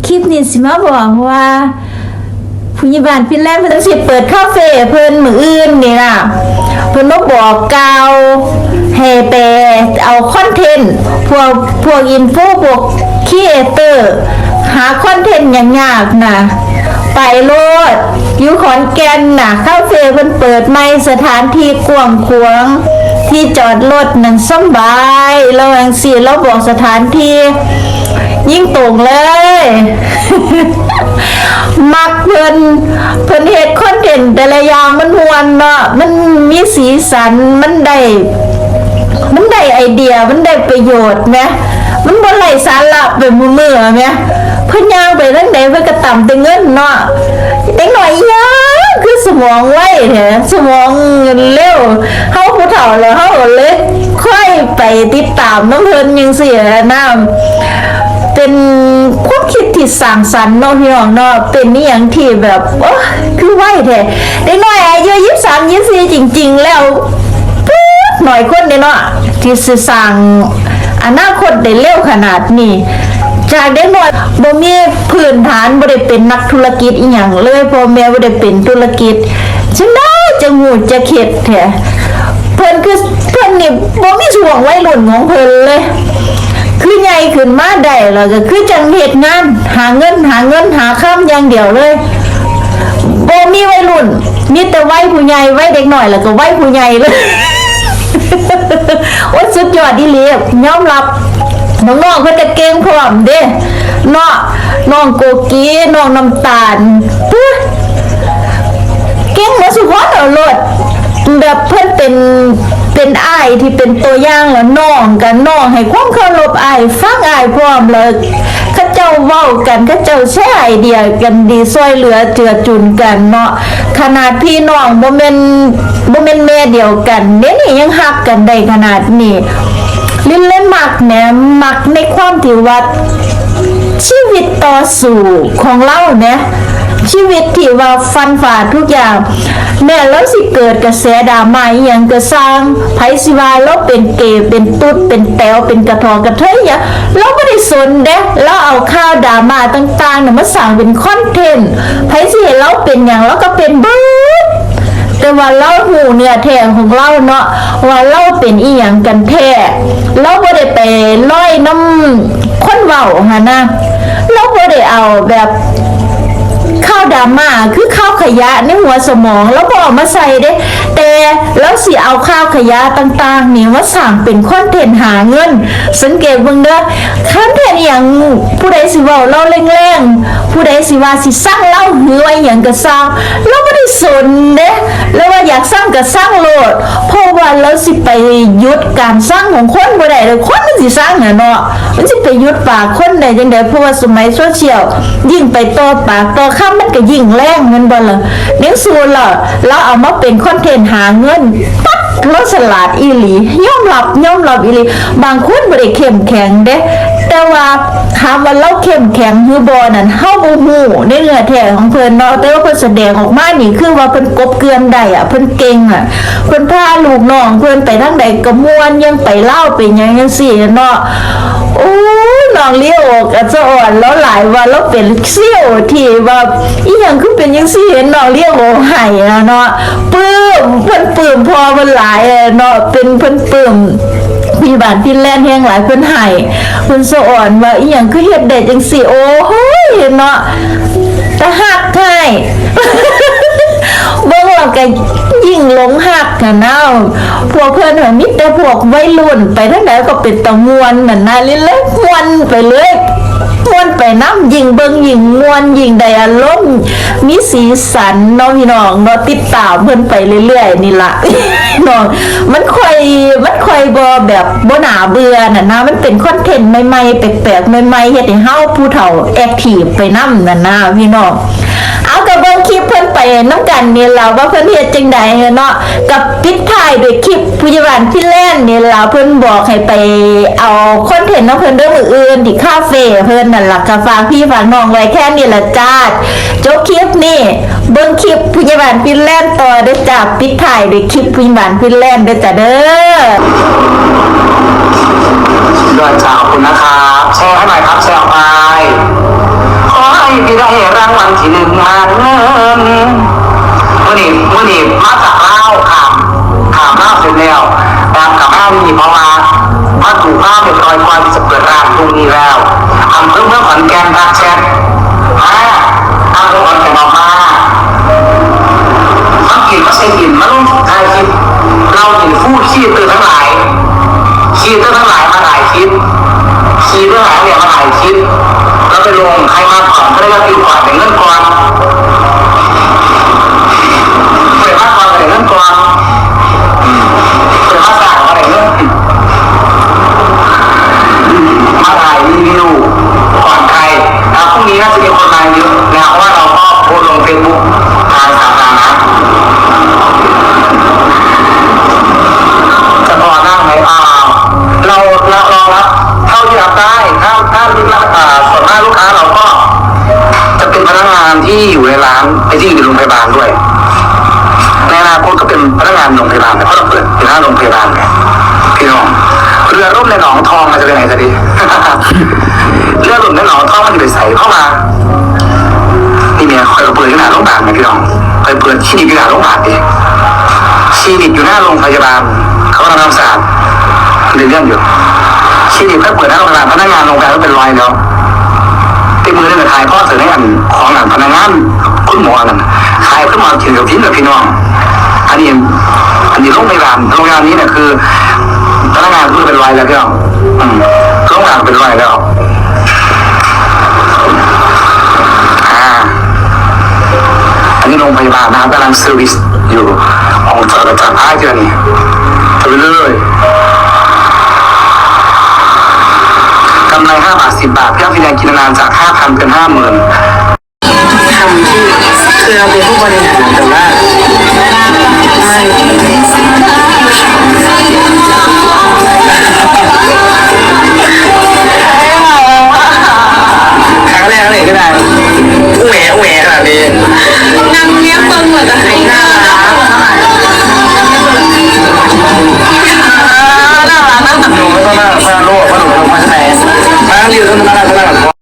คลิปนี้สิมาบอกว่าผู้ใหญ่บ้านฟินแลนด์เพิ่นสิเปิดคาเฟ่เพิ่นมื้ออื่นนี่ล่ะเพิ่นมาบอกกล่าวให้ไปเอาคอนเทนต์พวกอินโฟพวกครีเอเตอร์หาคอนเทนต์ยากๆน่ะไปโลดอยู่ขอนแก่นน่ะคาเฟ่เพิ่นเปิดใหม่สถานที่กว้างขวางที่จอดรถนั่นสบายแล้วจังซี่เราบอกสถานที่ยิ่งตรงเลย มักเพิ่นเฮ็ดคอนเทนต์แต่ละอย่างมันม่วนเนาะมันมีสีสันมันได้ไอเดียมันได้ประโยชน์แหมมันบ่ไร้สาระไปมื้อๆแหมเพิ่นย่างไปทางใดเพิ่นก็ต่ำแต่เงินเนาะเด็กน้อยยังคือสมองไวแท้สมองเร็วเฮาผู้เฒ่าแล้วเฮาเลยค่อยไปติดตามน้องเพิ่นจังซี่นะเป็นความคิดที่สร้างสรรค์เนาะพี่น้องเนาะเป็นนี่อย่างที่แบบคือไหวแท้เด็กน้อยอายุ23 24จริงๆแล้วหน่อยคนเนาะที่สิสร้างอนาคตได้เร็วขนาดนี้จากเด็กน้อยบ่มีพื้นฐานบ่ได้เป็นนักธุรกิจอีหยังเลยพ่อแม่บ่ได้เป็นธุรกิจจังได๋จะงูจะเข็ดแท้เพิ่นนี่บ่มีช่วงวัยรุ่นของเพิ่นเลยคือใหญ่ขึ้นมาได้แล้วก็คือจังเฮ็ดงานหาเงินหาค้ำอย่างเดียวเลยบ่มีวัยรุ่นมีแต่วัยผู้ใหญ่วัยเด็กน้อยแล้วก็วัยผู้ใหญ่เลยโอ้สุดยอดอีหลียอมรับน้องๆเพิ่นจะเก่งพร้อมเด้เนาะน้องโกกีน้องน้ำตาลเก่งมาสุดยอดเอาโลดแบบเพิ่นเป็นอ้ายที่เป็นตัวอย่างแล้วน้องกันน้องให้ความเคารพอ้ายฟังอ้ายพร้อมเลยเขาเจ้าเว้ากันเขาเจ้าแชร์ไอเดียกันดีช่วยเหลือเจือจุนกันเนาะขนาดพี่น้องบ่แม่นแม่เดียวกันเดี๋ยวนี้ยังฮักกันได้ขนาดนี้เล่นมักแหนมักในความที่ว่าชีวิตต่อสู้ของเราเนี่ยชีวิตที่ว่าฟันฝ่าทุกอย่างแม่แล้วสิเกิดกระแสดราม่าอีหยังก็สร้างไผสิว่าเราเป็นเกย์เป็นตุ๊ดเป็นแต๋วเป็นกระทอกระเทยอะเราบ่ได้สนเด้เราเอาข่าวดราม่าต่างๆน่ะมาสร้างเป็นคอนเทนต์ไผสิเห็นเราเป็นหยังเราก็เป็นเบิดแต่ว่าเราหูเนื้อแท้ของเราเนาะว่าเราเป็นอีหยังกันแท้เราบ่ได้ไปร้อยน้ำคนเว้าหั่นนะเราบ่ได้เอาแบบข้าวดราม่าคือข้าวขยะในหัวสมองแล้วบอกมาใส่เด้แต่แล้วสิเอาข้าวขยะต่างๆนี่มาสั่งเป็นคอนเทนต์หาเงินสังเกตเบิ่งเด้อคอนเทนต์อย่างผู้ใดสิเว้าเราแรงๆผู้ใดสิว่าสิสร้างเราหือว่าหยังก็สร้างเราบ่ได้สนเด้แล้วว่าอยากสร้างก็สร้างโลดเพราะว่าเราสิไปหยุดการสร้างของคนบ่ได้เลยคนมันสิสร้างน่ะเนาะมันสิไปหยุดปากคนได้จังได๋เพราะว่าสมัยโซเชียลยิ่งไปต่อปากต่อคำมันก็ยิ่งแรงมันบ่ล่ะเลี้ยงสูล่ะแล้วเอามาเป็นคอนเทนต์หาเงินปั๊บเราฉลาดอีหลียอมรับอีหลีบางคนบ่ได้เข้มแข็งเด้แต่ว่าถามว่าเราเข้มแข็งหรือบ่นั่นเฮาบ่ฮู้ในเนื้อแท้ของเพิ่นเนาะแต่ว่าเพิ่นแสดงออกมานี่คือว่าเพิ่นกบเกลื่อนได้เพิ่นเก่งเพิ่นพาลูกน้องเพิ่นไปทางใดก็ม่วนยังไปเล่าไปหยังจังซี่เนาะโอ้น้องเลี้ยวก็จะอ่อนแล้วหลายว่าเราเป็นเซี่ยวที่ว่าอีหยังคือเป็นจังซี่เห็นน้องเลี้ยวให้เนาะปลื้มเพิ่นปลื้มพอมันหลายเนาะเป็นเพิ่นปลื้มพี่บ้านฟินแลนด์แฮงหลายเพิ่นให้เพิ่นสะอ่อนว่าอีหยังคือเฮ็ดได้จังซี่โอ้โหเนาะตะฮักให้ เบิ่งแล้วก็ยิ่งหลงฮักกันเนาะพวกเพิ่นว่ามีแต่พวกวัยรุ่นไปทางไหนก็เป็นตะม่วนนั่นน่ะเล่นๆม่วนไปเลยม่วนไปน้ำยิ่งเบิ่งยิ่งม่วนยิ่งได้อารมณ์มีสีสันเนาะพี่น้องเนาะติดตามเพิ่นไปเรื่อยๆนี่ล่ะ น้องมันค่อยบ่แบบบ่น่าเบื่อน่ะนะมันเป็นคอนเทนต์ใหม่ๆแปลกๆใหม่ๆเฮ็ดให้เฮาผู้เฒ่าแอคทีฟไปนำนั่นนะพี่น้องเอากับเบิ่งคลิปเพิ่นไปน้ำกันนี่ล่ะว่าเพิ่นเฮ็ดจังได๋เนาะกับปิดท้ายด้วยคลิปผู้ใหญ่บ้านฟินแลนด์นี่ล่ะเพิ่นบอกให้ไปเอาคอนเทนต์ของเพิ่นเด้อมื้ออื่นที่คาเฟ่เพิ่นนั่นล่ะก็ฝากพี่ฝากน้องไว้แค่นี้ล่ะจ้าจบคลิปนี้เบิ่งคลิปผู้ใหญ่บ้านฟินแลนด์ต่อเด้อจ้าปิดท้ายด้วยคลิปผู้ใหญ่บ้านฟินแลนด์เด้อจ้าเด้อด้วยจ้าขอบคุณนะครับแชร์ให้หน่อยครับแชร์ออกไปขอ ที่ได้รางวัลที่หนึ่งมาเงินมื่อนี้มาจากเล่าขามเล่าเสร็จแล้วตามกับแม่นี่เพราะว่ามาถูกภาพเป็นรอยความจะเปิดร้านตรงนี้แล้วอำเภอเมืองขอนแก่นทักแชทอำเภอขอนแก่นมาสังเกตว่าเซนอินมาลงถ่ายคลิปเราเห็นผู้ขี้ตื่นทั้งหลายมาหลายคลิปขี้ทั้งหลายเนี่ยมาหลายคลิปแล้วไปลงใครมาก่อนก็ได้รับวิวก่อนแต่เงินก่อนเปิดมาก่อนแต่เงินก่อนเปิดมาสั่งมาแต่เงินมาถ่ายรีวิวก่อนใครแล้วพรุ่งนี้น่าจะมีคนมาเยอะนะเพราะว่าเราก็โพสลงเฟซบุ๊กทางสาธารณะจะพอนั่งไหมเรารับเท่าที่รับได้ถ้าส่วนมากลูกค้าเราก็จะเป็นพนักงานที่อยู่ในร้านไอ้ที่อยู่ในโรงพยาบาลด้วยในอนาคตก็เป็นพนักงานโรงพยาบาลเพราะเราเปิดเป็นหน้าโรงพยาบาลไงพี่น้องเรือร่มในหนองทองมันจะไปไหนจะดี เรือร่มในหนองทองมันจะไปใส่เข้ามานี่เมียคอยเปิดที่หน้าโรงพยาบาลไหมพี่น้องคอยเปิดคลินิกที่หน้าโรงพยาบาลดิคลินิกอยู่หน้าโรงพยาบาลเขากำลังทำสะอาดเรื่องอยู่คลินิกแค่เปิดหน้าโรงพยาบาลพนักงานโรงพยาบาลก็เป็นรอยแล้วตีมือได้แต่ถ่ายพ่อเสือในอันของหลังพนักงานคุณหมอนั่นถ่ายขึ้นมาเขียนกับพี่กับพี่น้องอันนี้โรงพยาบาลนี้เนี่ยคือพนักงานคือเป็นรอยแล้วพี่น้องโรงพยาบาลเป็นรอยแล้วอันนี้โรงพยาบาลนะครับกำลังเซอร์วิสอยู่ของจอดประจำท้ายเดือนนี้จะไปเรื่อยกำไร5 บาท 10 บาทเพื่อพี่แดงกินนานจาก 5,000 เป็น 50,000ทำที่คือเราเป็นผู้บริหารแต่ว่าครั้งแรกเลยก็ได้แหวขนาดนี้นั่งเนี้ยเปิงเหมือนจะหายหน้าน่ารักนั่งตัดหนูไม่ต้องนั่งพาโลกพาหนูลงมาใช่ไหมพาเรียวต้องนั่ง